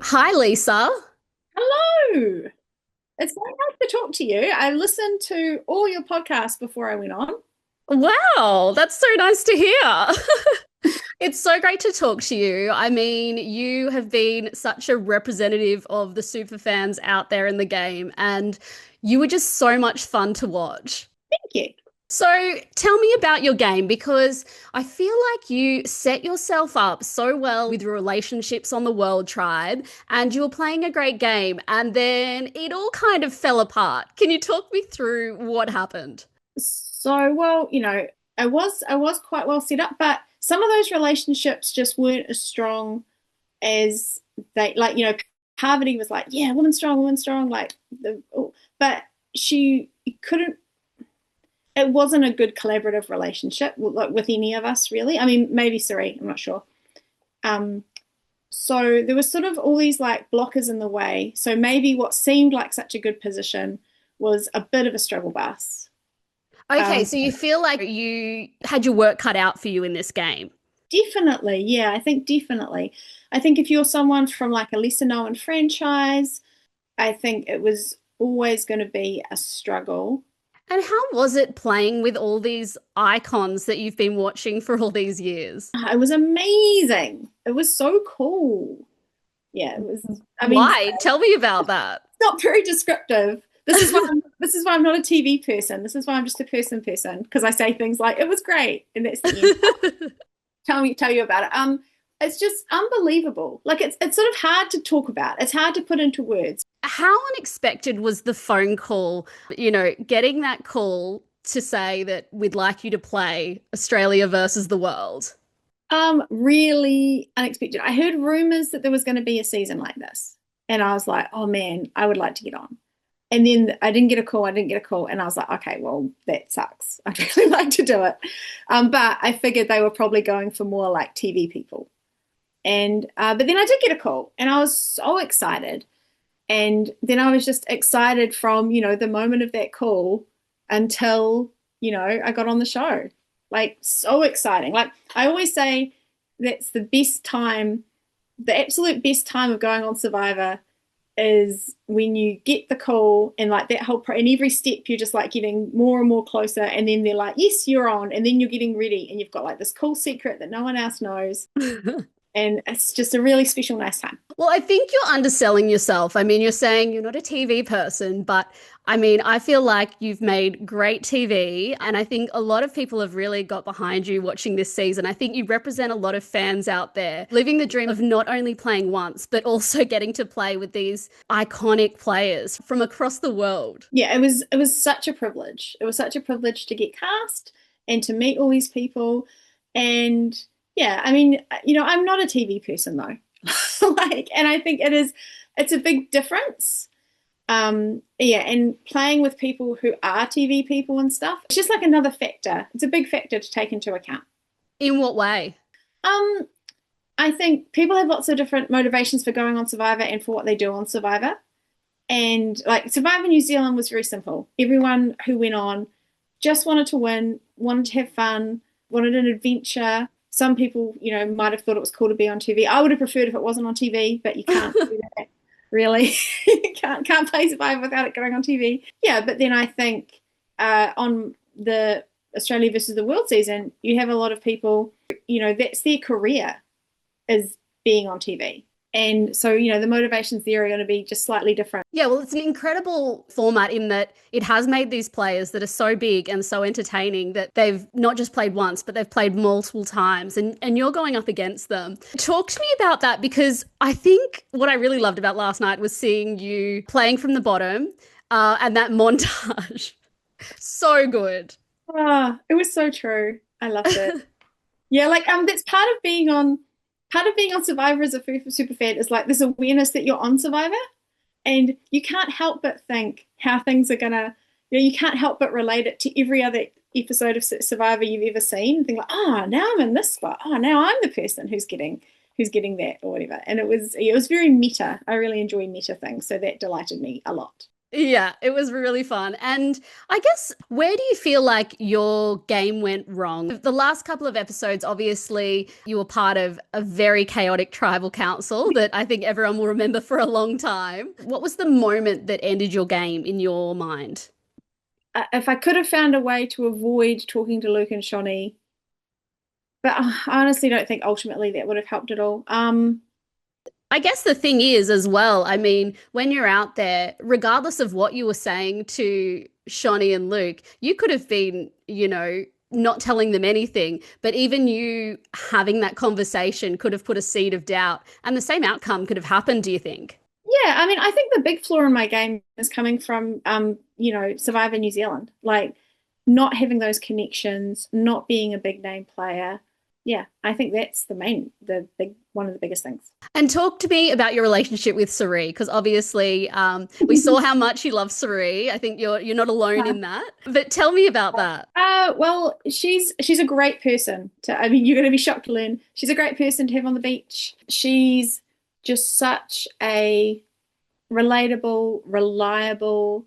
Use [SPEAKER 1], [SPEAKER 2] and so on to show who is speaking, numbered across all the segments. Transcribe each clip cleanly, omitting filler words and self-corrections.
[SPEAKER 1] Hi, Lisa.
[SPEAKER 2] Hello. It's so nice to talk to you. I listened to all your podcasts before I went on.
[SPEAKER 1] Wow, that's so nice to hear. It's so great to talk to you. I mean, you have been such a representative of the super fans out there in the game, and you were just so much fun to watch.
[SPEAKER 2] Thank you.
[SPEAKER 1] So, tell me about your game because I feel like you set yourself up so well with your relationships on the World Tribe, and you were playing a great game, and then it all kind of fell apart. Can you talk me through what happened?
[SPEAKER 2] I was quite well set up, but some of those relationships just weren't as strong as they Parvati was like, yeah, woman strong, but she couldn't it wasn't a good collaborative relationship with any of us really. I mean, maybe Cirie, I'm not sure. Um, so there was sort of all these like blockers in the way. So maybe what seemed like such a good position was a bit of a struggle bus.
[SPEAKER 1] Okay,
[SPEAKER 2] Um,
[SPEAKER 1] so you feel like you had your work cut out for you in this game.
[SPEAKER 2] Definitely, yeah, I think definitely. I think if you're someone from like a lesser known franchise, I think it was always going to be a struggle.
[SPEAKER 1] And how was it playing with all these icons that you've been watching for all these years?
[SPEAKER 2] It was amazing. It was so cool. Yeah, it was. I mean, it's
[SPEAKER 1] Why? Tell me about that.
[SPEAKER 2] not very descriptive. This is why I'm not a TV person. This is why I'm just a person because I say things like it was great and that's the end. Tell you about it. It's just unbelievable. Like it's sort of hard to talk about. It's hard to put into words.
[SPEAKER 1] How unexpected was the phone call? Getting that call to say that we'd like you to play Australia versus the world.
[SPEAKER 2] Really unexpected. I heard rumors that there was going to be a season like this, and I was like, oh man, I would like to get on. And then I didn't get a call. I didn't get a call, and I was like, okay, well, that sucks. I'd really like to do it, but I figured they were probably going for more like TV people. And but then I did get a call, and I was so excited. And then I was just excited from, the moment of that call until, I got on the show. Like, so exciting. Like, I always say that's the best time, the absolute best time of going on Survivor is when you get the call and like that and every step you're just like getting more and more closer. And then they're like, yes, you're on. And then you're getting ready and you've got like this cool secret that no one else knows. And it's just a really special, nice time.
[SPEAKER 1] Well, I think you're underselling yourself. I mean, you're saying you're not a TV person, but I mean, I feel like you've made great TV. And I think a lot of people have really got behind you watching this season. I think you represent a lot of fans out there living the dream of not only playing once, but also getting to play with these iconic players from across the world.
[SPEAKER 2] Yeah, it was such a privilege. It was such a privilege to get cast and to meet all these people. And yeah, I mean, I'm not a TV person though. And I think it's a big difference. Yeah, and playing with people who are TV people and stuff, it's just like another factor. It's a big factor to take into account.
[SPEAKER 1] In what way?
[SPEAKER 2] Um, I think people have lots of different motivations for going on Survivor and for what they do on Survivor. And like Survivor New Zealand was very simple. Everyone who went on just wanted to win, wanted to have fun, wanted an adventure. Some people, might have thought it was cool to be on TV. I would have preferred if it wasn't on TV, but you can't do that really. You can't play Survivor without it going on TV. Yeah, but then I think on the Australia versus the World season, you have a lot of people, that's their career is being on TV. And so, the motivations there are going to be just slightly different.
[SPEAKER 1] Yeah, well, it's an incredible format in that it has made these players that are so big and so entertaining that they've not just played once, but they've played multiple times, and you're going up against them. Talk to me about that because I think what I really loved about last night was seeing you playing from the bottom and that montage. So good.
[SPEAKER 2] Ah, it was so true. I loved it. Yeah, like that's part of being on Survivor as a super fan is like this awareness that you're on Survivor and you can't help but think how things are gonna, you can't help but relate it to every other episode of Survivor you've ever seen and think like, oh, now I'm in this spot. Oh, now I'm the person who's getting that or whatever. And it was very meta. I really enjoy meta things, so that delighted me a lot.
[SPEAKER 1] Yeah, it was really fun. And I guess, where do you feel like your game went wrong? The last couple of episodes, obviously, you were part of a very chaotic tribal council that I think everyone will remember for a long time. What was the moment that ended your game in your mind?
[SPEAKER 2] If I could have found a way to avoid talking to Luke and Shawnee, but I honestly don't think ultimately that would have helped at all.
[SPEAKER 1] I guess the thing is, as well, I mean, when you're out there, regardless of what you were saying to Shawnee and Luke, you could have been, not telling them anything, but even you having that conversation could have put a seed of doubt, and the same outcome could have happened, do you think?
[SPEAKER 2] Yeah, I mean, I think the big flaw in my game is coming from, Survivor New Zealand, like not having those connections, not being a big name player. Yeah, I think that's the big, one of the biggest things.
[SPEAKER 1] And talk to me about your relationship with Cirie, because obviously we saw how much you love Cirie. I think you're not alone in that. But tell me about that.
[SPEAKER 2] Well, she's a great person I mean, you're going to be shocked to learn she's a great person to have on the beach. She's just such a relatable, reliable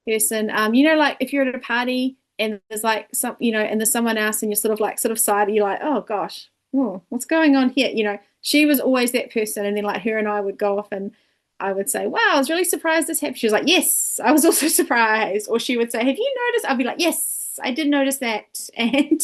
[SPEAKER 2] person. Like if you're at a party and there's like and there's someone else and you're sort of side, you're like, oh gosh, what's going on here? She was always that person. And then like her and I would go off and I would say, wow, I was really surprised this happened. She was like, yes, I was also surprised. Or she would say, have you noticed? I'd be like, yes, I did notice that. And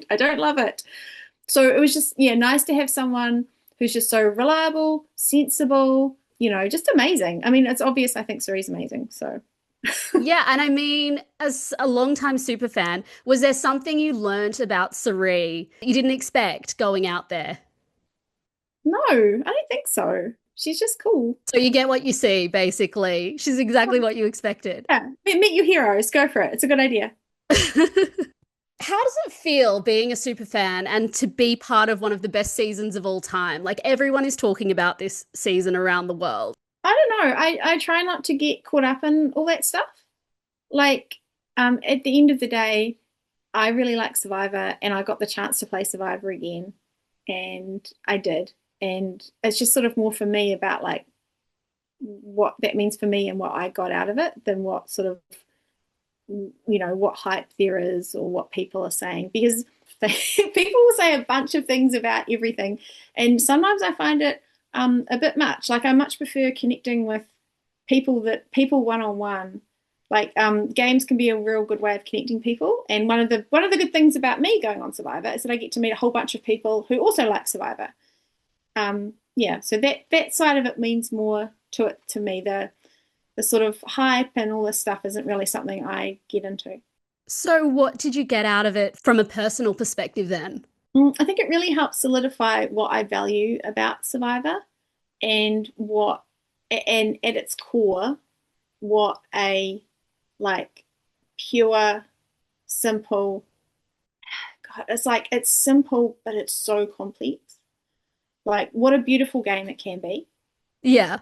[SPEAKER 2] I don't love it. So it was just, nice to have someone who's just so reliable, sensible, just amazing. I mean, it's obvious I think Cirie's amazing. So
[SPEAKER 1] Yeah, and I mean, as a longtime super fan, was there something you learnt about Cirie you didn't expect going out there?
[SPEAKER 2] no, I don't think so. She's just cool.
[SPEAKER 1] So you get what you see, basically. She's exactly what you expected.
[SPEAKER 2] Yeah, meet your heroes. Go for it. It's a good idea.
[SPEAKER 1] How does it feel being a super fan and to be part of one of the best seasons of all time? Like, everyone is talking about this season around the world.
[SPEAKER 2] I don't know. I try not to get caught up in all that stuff. Like, at the end of the day, I really like Survivor and I got the chance to play Survivor again. And I did. And it's just sort of more for me about like what that means for me and what I got out of it than what sort of, what hype there is or what people are saying. Because people will say a bunch of things about everything. And sometimes I find it a bit much. Like I much prefer connecting with people one-on-one. Like games can be a real good way of connecting people. And one of the good things about me going on Survivor is that I get to meet a whole bunch of people who also like Survivor. So that side of it means more to me. The sort of hype and all this stuff isn't really something I get into.
[SPEAKER 1] So what did you get out of it from a personal perspective then?
[SPEAKER 2] I think it really helps solidify what I value about Survivor and and at its core, what a like pure, simple, God, it's simple, but it's so complex. Like what a beautiful game it can be.
[SPEAKER 1] Yeah.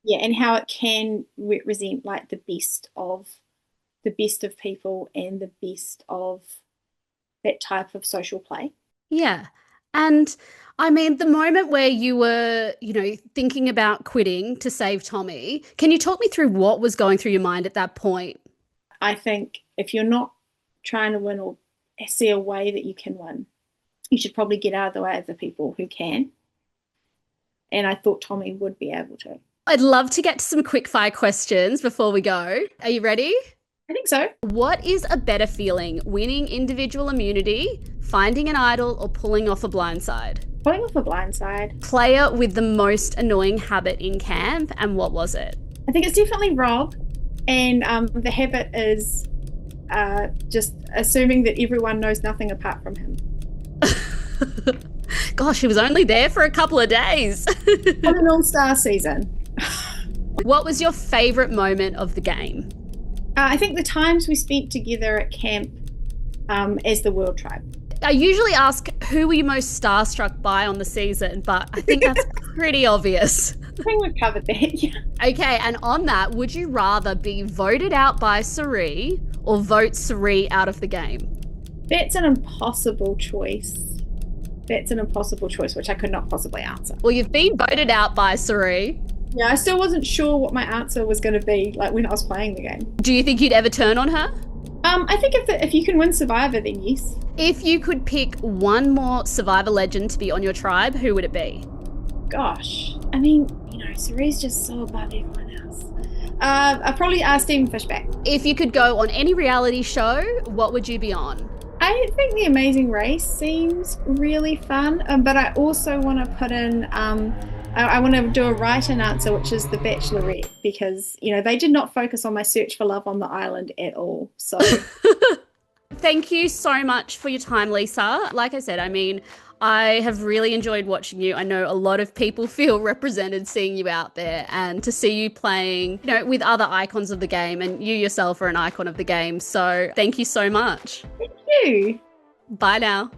[SPEAKER 2] Yeah, and how it can represent like the best of people and the best of that type of social play.
[SPEAKER 1] Yeah. And I mean, the moment where you were, thinking about quitting to save Tommy, can you talk me through what was going through your mind at that point?
[SPEAKER 2] I think if you're not trying to win or see a way that you can win, you should probably get out of the way of the people who can. And I thought Tommy would be able to.
[SPEAKER 1] I'd love to get to some quick fire questions before we go. Are you ready?
[SPEAKER 2] I think so.
[SPEAKER 1] What is a better feeling, winning individual immunity, finding an idol, or pulling off a blindside?
[SPEAKER 2] Pulling off a blindside.
[SPEAKER 1] Player with the most annoying habit in camp, and what was it?
[SPEAKER 2] I think it's definitely Rob. And the habit is just assuming that everyone knows nothing apart from him.
[SPEAKER 1] Gosh, he was only there for a couple of days.
[SPEAKER 2] On an all-star season.
[SPEAKER 1] What was your favourite moment of the game?
[SPEAKER 2] I think the times we spent together at camp as the World Tribe.
[SPEAKER 1] I usually ask who were you most starstruck by on the season, but I think that's pretty obvious.
[SPEAKER 2] I think we've covered that, yeah.
[SPEAKER 1] Okay, and on that, would you rather be voted out by Cirie or vote Cirie out of the game?
[SPEAKER 2] That's an impossible choice. Which I could not possibly answer.
[SPEAKER 1] Well, you've been voted out by Cirie.
[SPEAKER 2] Yeah, I still wasn't sure what my answer was going to be, like when I was playing the game.
[SPEAKER 1] Do you think you'd ever turn on her?
[SPEAKER 2] I think if you can win Survivor, then yes.
[SPEAKER 1] If you could pick one more Survivor legend to be on your tribe, who would it be?
[SPEAKER 2] Gosh, I mean, Cirie's just so above everyone else. I'd probably ask Steven Fishback.
[SPEAKER 1] If you could go on any reality show, what would you be on?
[SPEAKER 2] I think The Amazing Race seems really fun, but I also want to put in, I want to do a right-in answer, which is The Bachelorette, because, they did not focus on my search for love on the island at all. So
[SPEAKER 1] Thank you so much for your time, Lisa. Like I said, I have really enjoyed watching you. I know a lot of people feel represented seeing you out there, and to see you playing, with other icons of the game, and you yourself are an icon of the game. So thank you so much.
[SPEAKER 2] Thank you.
[SPEAKER 1] Bye now.